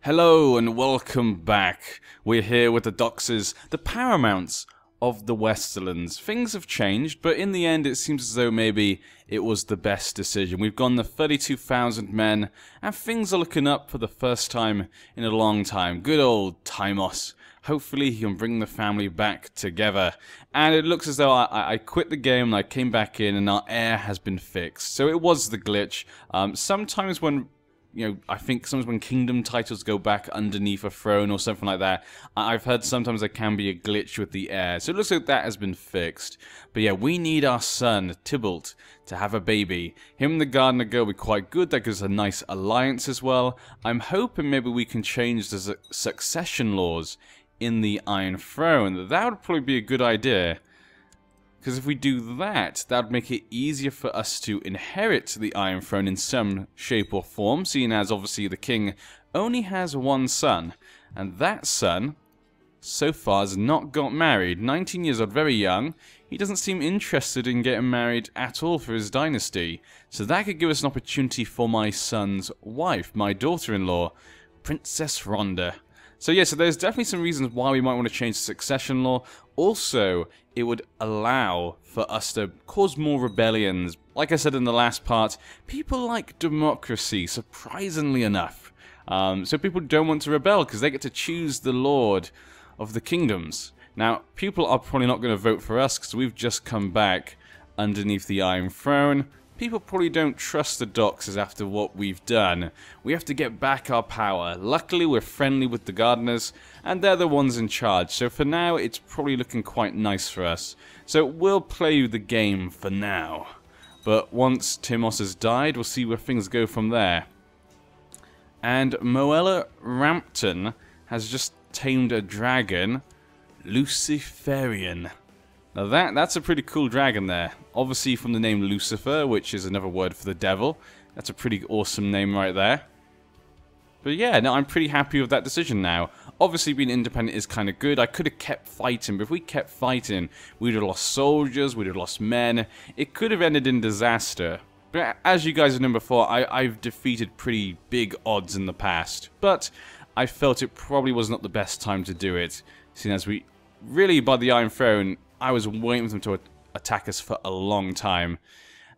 Hello and welcome back. We're here with the Doxes, the Paramounts of the Westerlands. Things have changed, but in the end it seems as though maybe it was the best decision. We've gone to 32,000 men, and things are looking up for the first time in a long time. Good old Timos. Hopefully he can bring the family back together. And it looks as though I quit the game and I came back in and our heir has been fixed. So it was the glitch. Sometimes when I think sometimes when kingdom titles go back underneath a throne or something like that, I've heard sometimes there can be a glitch with the heir. So it looks like that has been fixed. But yeah, we need our son, Tybalt, to have a baby. Him and the gardener girl will be quite good. That gives a nice alliance as well. I'm hoping maybe we can change the succession laws in the Iron Throne. That would probably be a good idea. Because if we do that, that would make it easier for us to inherit the Iron Throne in some shape or form, seeing as obviously the king only has one son, and that son, so far, has not got married. 19 years old, very young. He doesn't seem interested in getting married at all for his dynasty, so that could give us an opportunity for my son's wife, my daughter-in-law, Princess Rhonda. So yeah, so there's definitely some reasons why we might want to change the succession law. Also, it would allow for us to cause more rebellions. Like I said in the last part, people like democracy, surprisingly enough. So people don't want to rebel because they get to choose the Lord of the Kingdoms. Now, people are probably not going to vote for us because we've just come back underneath the Iron Throne. People probably don't trust the Doxes after what we've done. We have to get back our power. Luckily, we're friendly with the gardeners, and they're the ones in charge. So for now, it's probably looking quite nice for us. So we'll play the game for now. But once Timos has died, we'll see where things go from there. And Moella Rampton has just tamed a dragon, Luciferian. Now that's a pretty cool dragon there. Obviously from the name Lucifer, which is another word for the devil. That's a pretty awesome name right there. But yeah, no, I'm pretty happy with that decision now. Obviously being independent is kind of good. I could have kept fighting, but if we kept fighting, we'd have lost soldiers, we'd have lost men. It could have ended in disaster. But as you guys have known before, I've defeated pretty big odds in the past. But I felt it probably was not the best time to do it, seeing as we really, by the Iron Throne, I was waiting for them to attack us for a long time.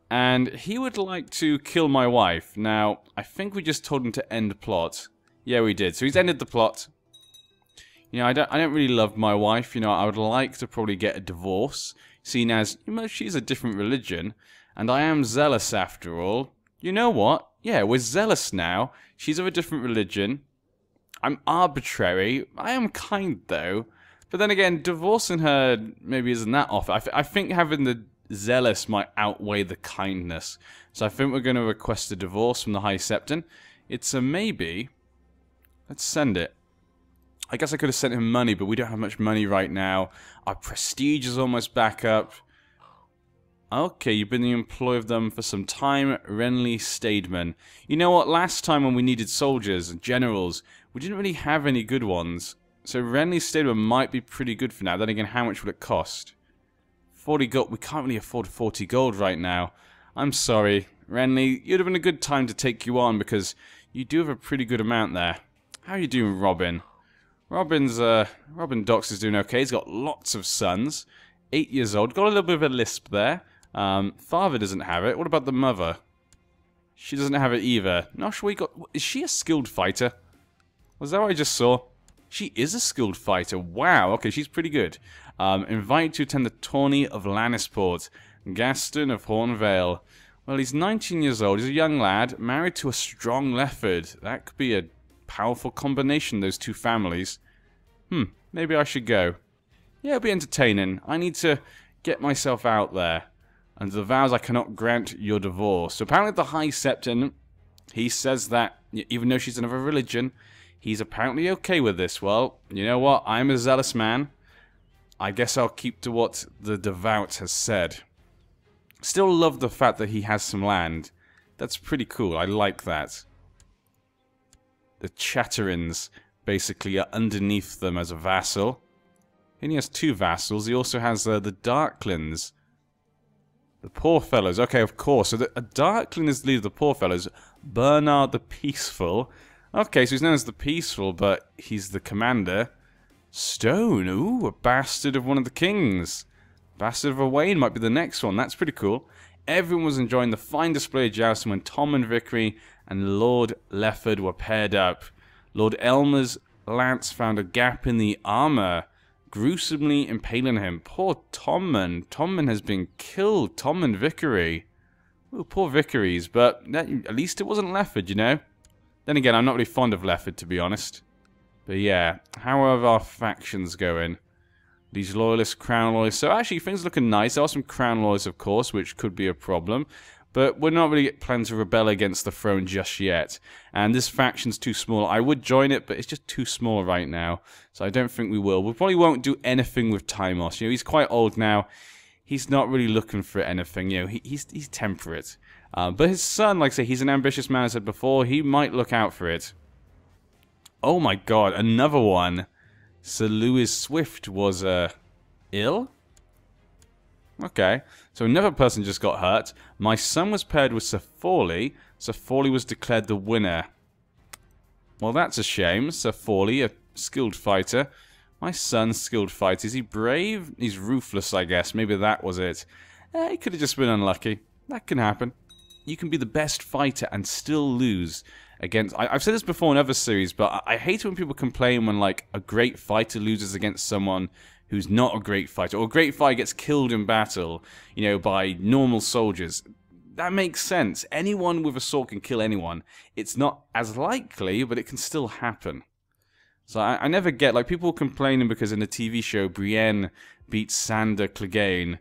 And he would like to kill my wife. Now, I think we just told him to end plot. Yeah, we did. So he's ended the plot. You know, I don't really love my wife. You know, I would like to probably get a divorce, seeing as, you know, she's a different religion. And I am zealous after all. You know what? Yeah, we're zealous now. She's of a different religion. I'm arbitrary. I am kind, though. But then again, divorcing her maybe isn't that off. I think having the zealous might outweigh the kindness. So I think we're going to request a divorce from the High Septon. It's a maybe. Let's send it. I guess I could have sent him money, but we don't have much money right now. Our prestige is almost back up. Okay, you've been the employee of them for some time. Renly Stademan. You know what? Last time when we needed soldiers and generals, we didn't really have any good ones. So Renly Stademan might be pretty good for now. Then again, how much would it cost? 40 gold. We can't really afford 40 gold right now. I'm sorry. Renly, you'd have been a good time to take you on because you do have a pretty good amount there. How are you doing, Robin? Robin Dox is doing okay. He's got lots of sons. 8 years old. Got a little bit of a lisp there. Father doesn't have it. What about the mother? She doesn't have it either. Not sure we got... Is she a skilled fighter? Was that what I just saw? She is a skilled fighter. Wow, okay, she's pretty good. Invite to attend the tourney of Lannisport. Gaston of Hornvale. Well, he's 19 years old. He's a young lad, married to a strong Lefford. That could be a powerful combination, those two families. Maybe I should go. Yeah, it'll be entertaining. I need to get myself out there. Under the vows, I cannot grant your divorce. So apparently the High Septon, he says that, even though she's another religion, he's apparently okay with this. Well, you know what? I'm a zealous man. I guess I'll keep to what the devout has said. Still love the fact that he has some land. That's pretty cool. I like that. The Chatterins basically are underneath them as a vassal. And he has two vassals. He also has the Darklins. The Poor Fellows. Okay, of course. So a Darklin is the leader of the Poor Fellows. Bernard the Peaceful. Okay, so he's known as the Peaceful, but he's the commander. Stone, ooh, a bastard of one of the kings. Bastard of Owain might be the next one, that's pretty cool. Everyone was enjoying the fine display of jousting when Tom and Vickery and Lord Lefford were paired up. Lord Elmer's lance found a gap in the armor, gruesomely impaling him. Poor Tommen. Tommen has been killed. Tommen Vickery. Ooh, poor Vickeries, but at least it wasn't Lefford, you know? Then again, I'm not really fond of Lefford, to be honest. But yeah, how are our factions going? These loyalists, crown loyalists. So actually, things looking nice. There are some crown loyalists, of course, which could be a problem. But we're not really planning to rebel against the throne just yet. And this faction's too small. I would join it, but it's just too small right now. So I don't think we will. We probably won't do anything with Timos. You know, he's quite old now. He's not really looking for anything. You know, he's temperate. But his son, like I say, he's an ambitious man, as I said before. He might look out for it. Oh my god, another one. Sir Lewis Swift was, ill? Okay, so another person just got hurt. My son was paired with Sir Forley. Sir Forley was declared the winner. Well, that's a shame. Sir Forley, a skilled fighter. My son's skilled fighter. Is he brave? He's ruthless, I guess. Maybe that was it. He could have just been unlucky. That can happen. You can be the best fighter and still lose against... I've said this before in other series, but I hate it when people complain when, like, a great fighter loses against someone who's not a great fighter, or a great fighter gets killed in battle, you know, by normal soldiers. That makes sense. Anyone with a sword can kill anyone. It's not as likely, but it can still happen. So I never get, like, people complaining because in the TV show, Brienne beats Sandor Clegane.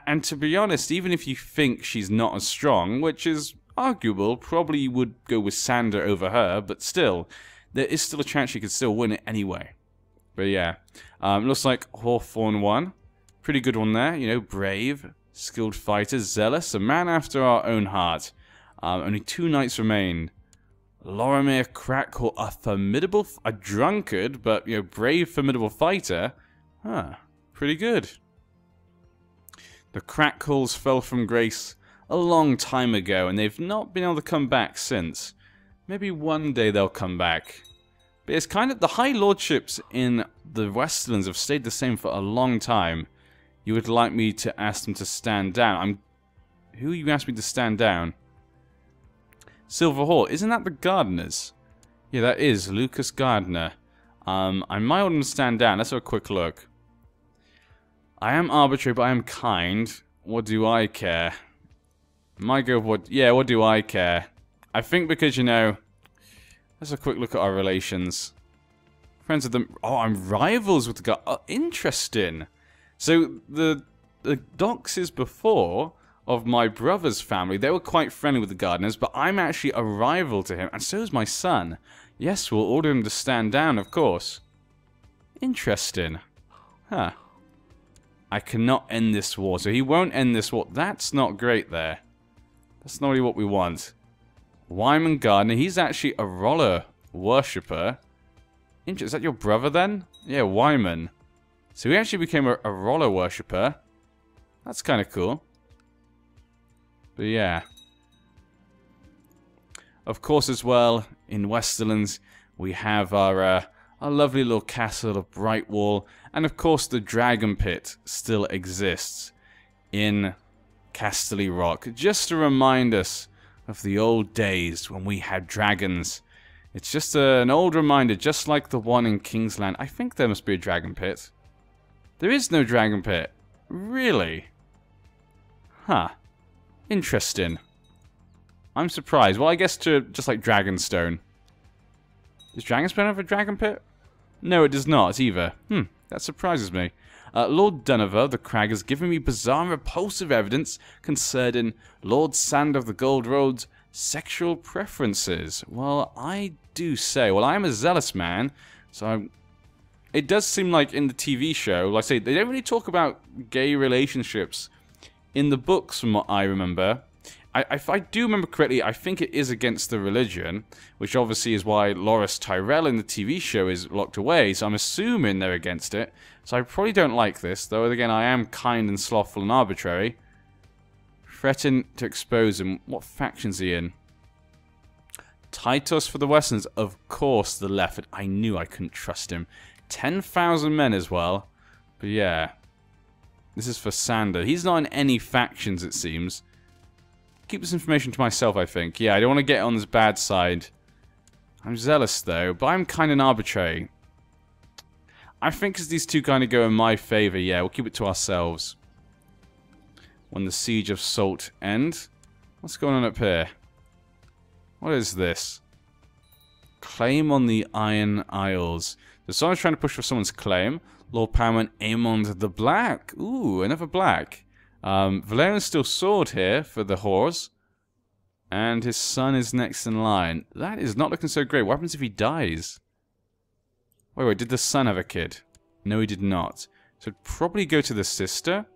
And to be honest, even if you think she's not as strong, which is arguable, probably you would go with Sandor over her, but still, there is still a chance she could still win it anyway. But yeah, looks like Hawthorne won. Pretty good one there, you know, brave, skilled fighter, zealous, a man after our own heart. Only 2 knights remain. Lorimer Crackle, a drunkard, but, you know, brave, formidable fighter. Huh, pretty good. The Crackles fell from grace a long time ago, and they've not been able to come back since. Maybe one day they'll come back. But it's kind of... the high lordships in the Westerlands have stayed the same for a long time. You would like me to ask them to stand down. Who you asked me to stand down? Silver Hall. Isn't that the Gardeners? Yeah, that is. Lucas Gardner. I might want them to stand down. Let's have a quick look. I am arbitrary, but I am kind. What do I care? Might go with what... yeah, what do I care? I think because, you know... let's have a quick look at our relations. Friends of them... oh, I'm rivals with the guy. Oh, interesting. So, the doxes before of my brother's family, they were quite friendly with the Gardeners, but I'm actually a rival to him, and so is my son. Yes, we'll order him to stand down, of course. Interesting. Huh. I cannot end this war, so he won't end this war. That's not great there. That's not really what we want. Wyman Gardner, he's actually a roller worshipper. Is that your brother then? Yeah, Wyman. So he actually became a roller worshipper. That's kind of cool. But yeah. Of course, as well, in Westerlands, we have our lovely little castle of Brightwall. And of course, the Dragon Pit still exists in Casterly Rock. Just to remind us of the old days when we had dragons. It's just an old reminder, just like the one in Kingsland. I think there must be a Dragon Pit. There is no Dragon Pit. Really? Huh. Interesting. I'm surprised. Well, I guess just like Dragonstone. Does Dragonstone have a Dragon Pit? No, it does not either. That surprises me. Lord Dunover, the Crag, has given me bizarre and repulsive evidence concerning Lord Sand of the Gold Road's sexual preferences. Well, I do say, well, I am a zealous man, so it does seem like in the TV show, like I say, they don't really talk about gay relationships in the books from what I remember. If I do remember correctly, I think it is against the religion, which obviously is why Loras Tyrell in the TV show is locked away, so I'm assuming they're against it. So I probably don't like this, though again, I am kind and slothful and arbitrary. Threaten to expose him. What faction's he in? Titus for the Westerns. Of course, the left. I knew I couldn't trust him. 10,000 men as well. But yeah. This is for Sander. He's not in any factions, it seems. Keep this information to myself, I think. Yeah, I don't want to get on this bad side. I'm zealous, though, but I'm kind of arbitrary. I think as these two kind of go in my favor, yeah, we'll keep it to ourselves. When the Siege of Salt ends. What's going on up here? What is this? Claim on the Iron Isles. So someone's trying to push for someone's claim. Lord Paramount Aemond the Black. Ooh, another black. Valerian's still sword here for the whores. And his son is next in line. That is not looking so great. What happens if he dies? Wait, did the son have a kid? No, he did not. So it'd probably go to the sister.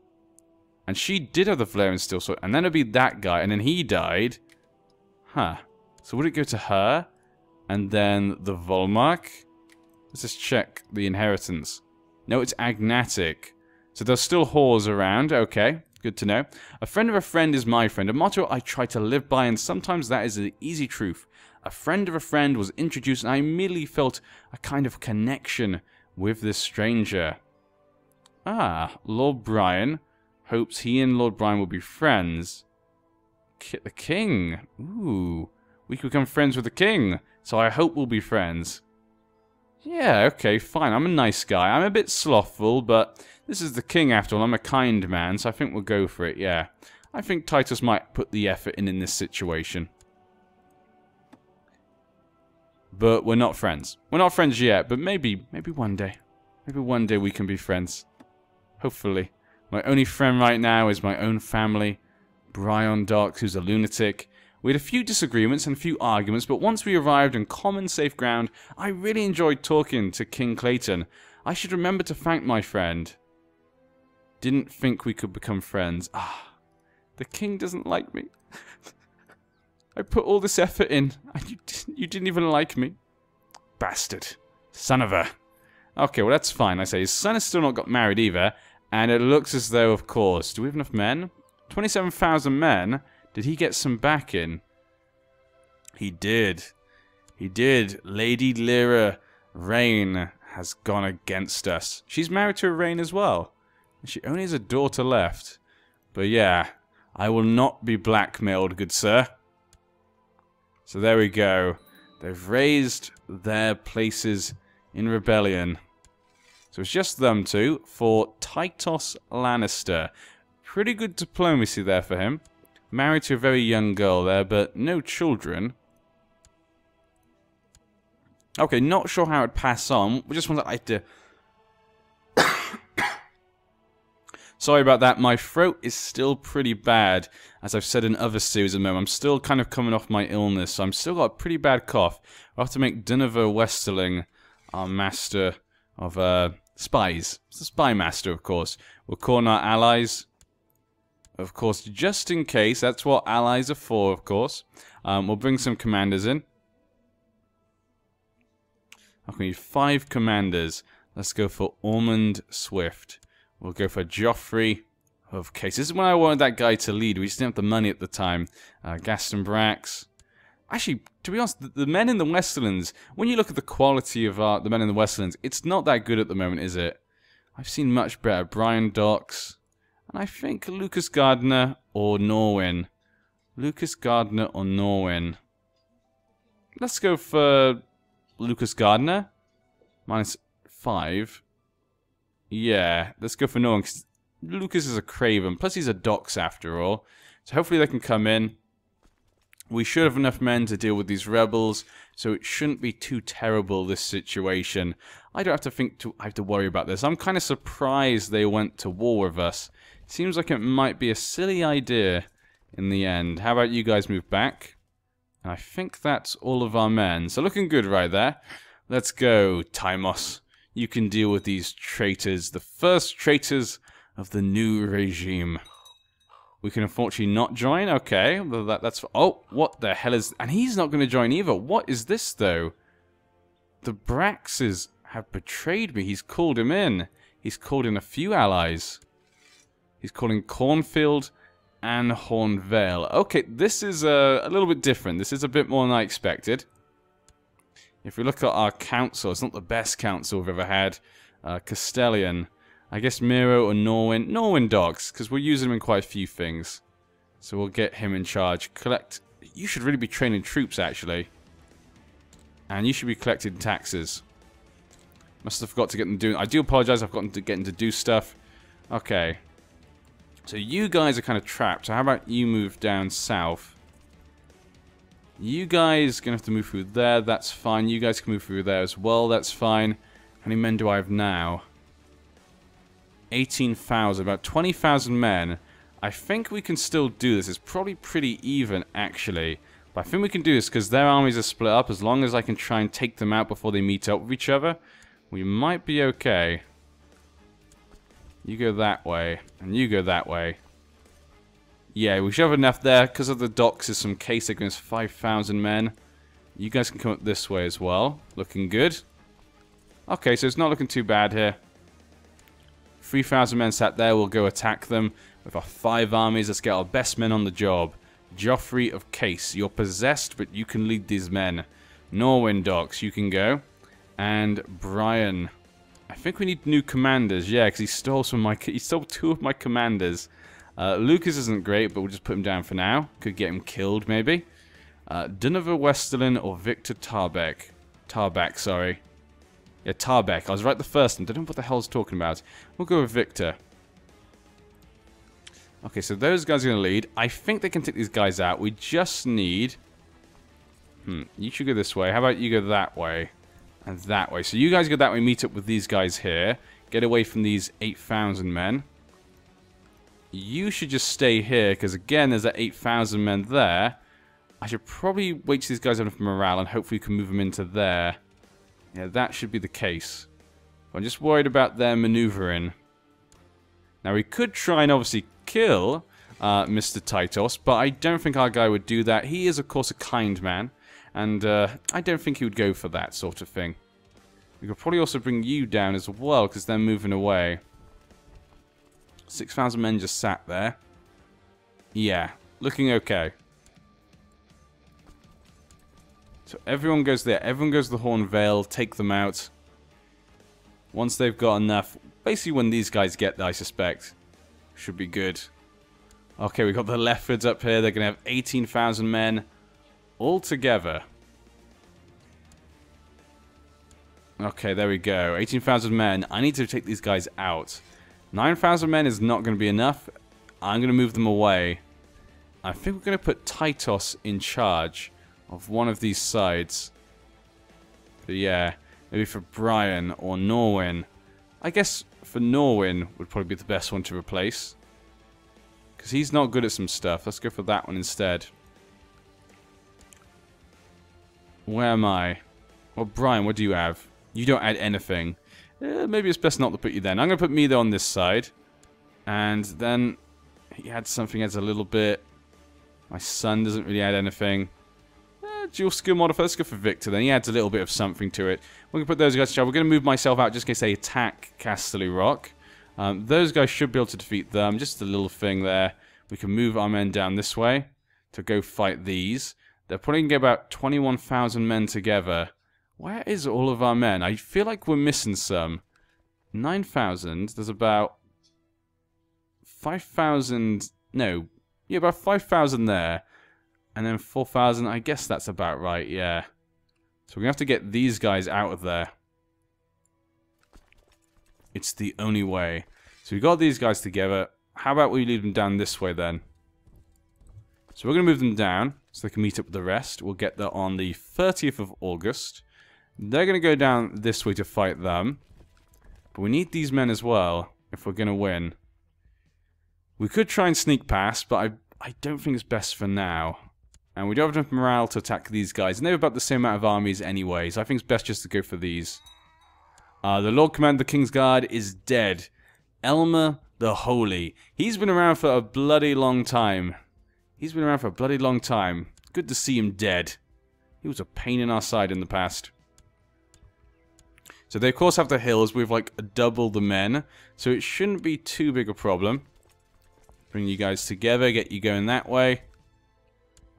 And she did have the Valerian steel sword. And then it'd be that guy. And then he died. Huh. So would it go to her? And then the Volmark? Let's just check the inheritance. No, it's agnatic. So there's still whores around. Okay, good to know. A friend of a friend is my friend. A motto I try to live by, and sometimes that is the easy truth. A friend of a friend was introduced, and I immediately felt a kind of connection with this stranger. Ah, Lord Brian hopes he and Lord Brian will be friends. The king. Ooh, we could become friends with the king. So I hope we'll be friends. Yeah, okay, fine. I'm a nice guy. I'm a bit slothful, but this is the king after all. I'm a kind man, so I think we'll go for it, yeah. I think Titus might put the effort in this situation. But we're not friends. We're not friends yet, but maybe one day. Maybe one day we can be friends. Hopefully. My only friend right now is my own family. Brian Darks, who's a lunatic. We had a few disagreements and a few arguments, but once we arrived on common safe ground, I really enjoyed talking to King Clayton. I should remember to thank my friend. Didn't think we could become friends. Ah, the king doesn't like me. I put all this effort in, and you didn't even like me. Bastard. Son of a... Okay, well that's fine, I say. His son has still not got married either, and it looks as though, of course... Do we have enough men? 27,000 men? Did he get some back in? He did. He did. Lady Lyra Rain has gone against us. She's married to a Rain as well. She only has a daughter left. But yeah, I will not be blackmailed, good sir. So there we go. They've raised their places in rebellion. So it's just them two for Titus Lannister. Pretty good diplomacy there for him. Married to a very young girl there, but no children. Okay, not sure how it'd pass on. We just want to... Sorry about that. My throat is still pretty bad, as I've said in other series at the moment. I'm still kind of coming off my illness, so I'm still got a pretty bad cough. We'll have to make Dunniver Westerling our master of spies. It's the spy master, of course. We'll call on our allies. Of course, just in case. That's what allies are for, of course. We'll bring some commanders in. I need 5 commanders. Let's go for Ormond Swift. We'll go for Joffrey of Case. This is when I wanted that guy to lead. We just didn't have the money at the time. Gaston Brax. Actually, to be honest, the men in the Westerlands, when you look at the quality of the men in the Westerlands, it's not that good at the moment, is it? I've seen much better. Brian Docks. And I think Lucas Gardner or Norwin. Lucas Gardner or Norwin. Let's go for Lucas Gardner. -5. Yeah, let's go for Norwin, because Lucas is a craven. Plus he's a Docks after all. So hopefully they can come in. We should have enough men to deal with these rebels, so it shouldn't be too terrible, this situation. I don't have to I have to worry about this. I'm kind of surprised they went to war with us. Seems like it might be a silly idea in the end. How about you guys move back? And I think that's all of our men. So looking good right there. Let's go, Timos. You can deal with these traitors. The first traitors of the new regime. We can unfortunately not join. Okay, well, that's... Oh, what the hell is... And he's not going to join either. What is this, though? The Braxes have betrayed me. He's called him in. He's called in a few allies. He's calling Cornfield and Hornvale. Okay, this is a little bit different. This is a bit more than I expected. If we look at our council, it's not the best council we've ever had. Castellian. I guess Miro or Norwin. Norwin dogs, because we're using him in quite a few things. So we'll get him in charge. Collect. You should really be training troops, actually. And you should be collecting taxes. Must have forgot to get them doing. I do apologize, I've forgotten to get them to do stuff. Okay. So you guys are kind of trapped. So how about you move down south? You guys are going to have to move through there. That's fine. You guys can move through there as well. That's fine. How many men do I have now? 18,000. About 20,000 men. I think we can still do this. It's probably pretty even, actually. But I think we can do this because their armies are split up. As long as I can try and take them out before they meet up with each other, we might be okay. You go that way. And you go that way. Yeah, we should have enough there. Because of the docks, there's some case against 5,000 men. You guys can come up this way as well. Looking good. Okay, so it's not looking too bad here. 3,000 men sat there. We'll go attack them. With our 5 armies, let's get our best men on the job. Joffrey of Case, you're possessed, but you can lead these men. Norwin Docks, you can go. And Brian. I think we need new commanders, yeah, because he stole he stole 2 of my commanders. Lucas isn't great, but we'll just put him down for now. Could get him killed, maybe. Dunova Westerlin or Victor Tarbeck. Tarbeck, sorry. Yeah, Tarbeck. I was right the first time. I don't know what the hell I was talking about. We'll go with Victor. Okay, so those guys are going to lead. I think they can take these guys out. We just need... you should go this way. How about you go that way? And that way. So you guys go that way, meet up with these guys here. Get away from these 8,000 men. You should just stay here, because again, there's that 8,000 men there. I should probably wait till these guys have enough morale, and hopefully we can move them into there. Yeah, that should be the case. I'm just worried about their maneuvering. Now, we could try and obviously kill Mr. Titos, but I don't think our guy would do that. He is, of course, a kind man, and I don't think he would go for that sort of thing. We could probably also bring you down as well, because they're moving away. 6,000 men just sat there. Yeah, looking okay. So everyone goes there. Everyone goes to the Horn Vale, take them out. Once they've got enough, basically when these guys get there, I suspect, should be good. Okay, we've got the Leffords up here. They're going to have 18,000 men all together. Okay, there we go. 18,000 men. I need to take these guys out. 9,000 men is not going to be enough. I'm going to move them away. I think we're going to put Titos in charge of one of these sides. But yeah, maybe for Brian or Norwin. I guess for Norwin would probably be the best one to replace. Because he's not good at some stuff. Let's go for that one instead. Where am I? Well, Brian, what do you have? You don't add anything. Maybe it's best not to put you then. I'm going to put me there on this side. And then he adds something, adds a little bit. My son doesn't really add anything. Dual skill modifier. Let's go for Victor then. He adds a little bit of something to it. We're going to put those guys to charge. We're going to move myself out just in case they attack Casterly Rock. Those guys should be able to defeat them. Just a little thing there. We can move our men down this way to go fight these. They're probably going to get about 21,000 men together. Where is all of our men? I feel like we're missing some. 9,000. There's about 5,000. No. Yeah, about 5,000 there. And then 4,000. I guess that's about right, yeah. So we're going to have to get these guys out of there. It's the only way. So we got these guys together. How about we lead them down this way then? So we're going to move them down so they can meet up with the rest. We'll get there on the 30th of August. They're going to go down this way to fight them. But we need these men as well if we're going to win. We could try and sneak past, but I don't think it's best for now. And we don't have enough morale to attack these guys. And they have about the same amount of armies anyway, so I think it's best just to go for these. The Lord Commander of the King's Guard is dead. Elmer the Holy. He's been around for a bloody long time. He's been around for a bloody long time. Good to see him dead. He was a pain in our side in the past. So they of course have the hills with like double the men. So it shouldn't be too big a problem. Bring you guys together, get you going that way.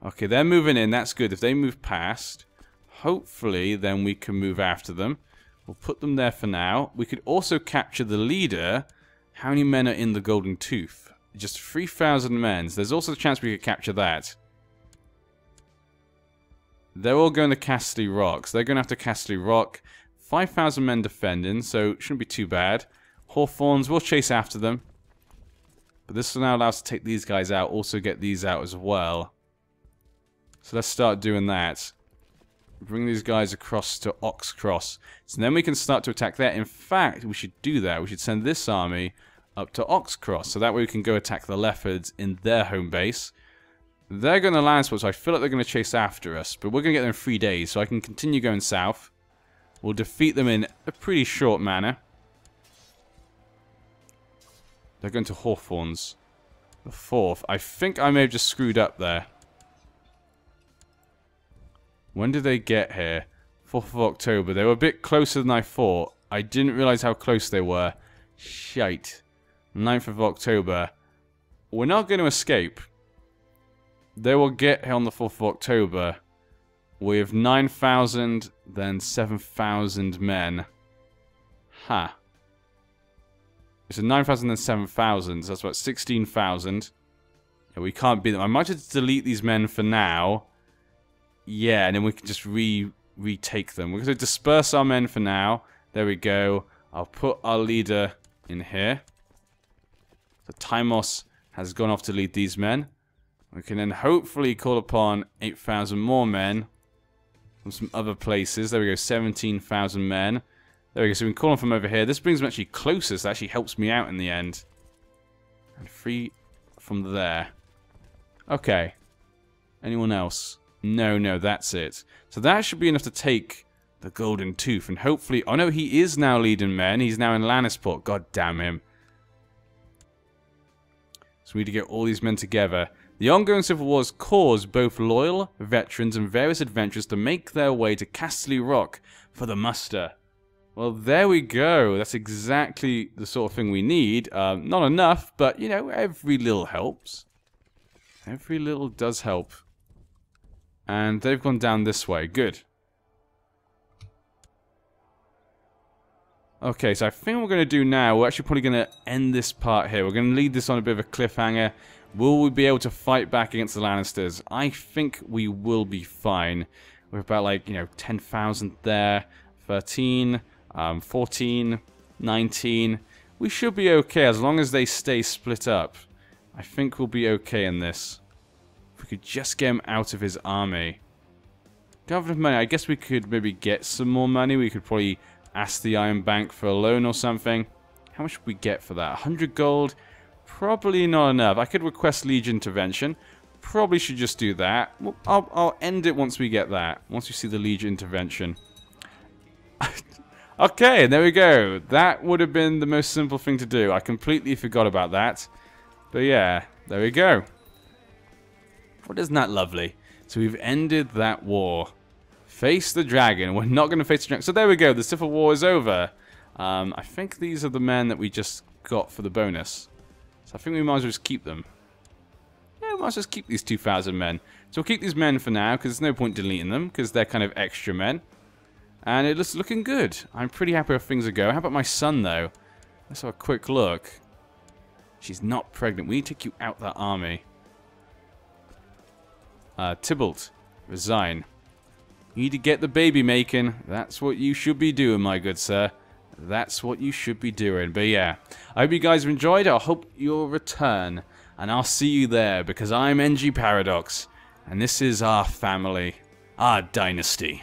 Okay, they're moving in, that's good. If they move past, hopefully then we can move after them. We'll put them there for now. We could also capture the leader. How many men are in the Golden Tooth? Just 3,000 men. So there's also a chance we could capture that. They're all going to Castle Rock. So they're going after Castle Rock. 5,000 men defending, so it shouldn't be too bad. Hawthorns, we'll chase after them. But this will now allow us to take these guys out, also get these out as well. So let's start doing that. Bring these guys across to Ox Cross. So then we can start to attack there. In fact, we should do that. We should send this army up to Ox Cross. So that way we can go attack the Leopards in their home base. They're going to land spot, so I feel like they're going to chase after us. But we're going to get them in 3 days, so I can continue going south. We'll defeat them in a pretty short manner. They're going to Hawthorns. The 4th. I think I may have just screwed up there. When did they get here? 4th of October. They were a bit closer than I thought. I didn't realize how close they were. Shite. 9th of October. We're not going to escape. They will get here on the 4th of October with 9,000, then 7,000 men. Ha. Huh. It's 9,000 and 7,000, so that's about 16,000. Yeah, we can't beat them. I might just delete these men for now. Yeah, and then we can just retake them. We're going to disperse our men for now. There we go. I'll put our leader in here. So Timos has gone off to lead these men. We can then hopefully call upon 8,000 more men from some other places. There we go, 17,000 men. There we go, so we can call them from over here. This brings them actually closest. That actually helps me out in the end. And 3 from there. Okay. Anyone else? No, that's it. So that should be enough to take the Golden Tooth. And hopefully... Oh no, he is now leading men. He's now in Lannisport. God damn him. So we need to get all these men together. The ongoing civil wars caused both loyal veterans and various adventurers to make their way to Castle Rock for the muster. Well, there we go. That's exactly the sort of thing we need. Not enough, but, you know, every little helps. Every little does help. And they've gone down this way. Good. Okay, so I think what we're going to do now, we're actually probably going to end this part here. We're going to leave this on a bit of a cliffhanger. Will we be able to fight back against the Lannisters? I think we will be fine. We're about, like, you know, 10,000 there. 13, 14, 19. We should be okay as long as they stay split up. I think we'll be okay in this. If we could just get him out of his army. Government money, I guess we could maybe get some more money. We could probably ask the Iron Bank for a loan or something. How much would we get for that? 100 gold? Probably not enough. I could request Liege intervention. Probably should just do that. Well, I'll end it once we get that. Once we see the Liege intervention. Okay, there we go. That would have been the most simple thing to do. I completely forgot about that. But yeah, there we go. Well, isn't that lovely? So we've ended that war. Face the dragon. We're not going to face the dragon. So there we go. The civil war is over. I think these are the men that we just got for the bonus. So I think we might as well just keep them. Yeah, we might as well just keep these 2,000 men. So we'll keep these men for now, because there's no point deleting them, because they're kind of extra men. And it looks looking good. I'm pretty happy with things are going. How about my son, though? Let's have a quick look. She's not pregnant. We need to take you out that army. Tybalt, resign. You need to get the baby making. That's what you should be doing, my good sir. That's what you should be doing. But yeah, I hope you guys have enjoyed. I hope you'll return. And I'll see you there, because I'm NG Paradox. And this is our family. Our dynasty.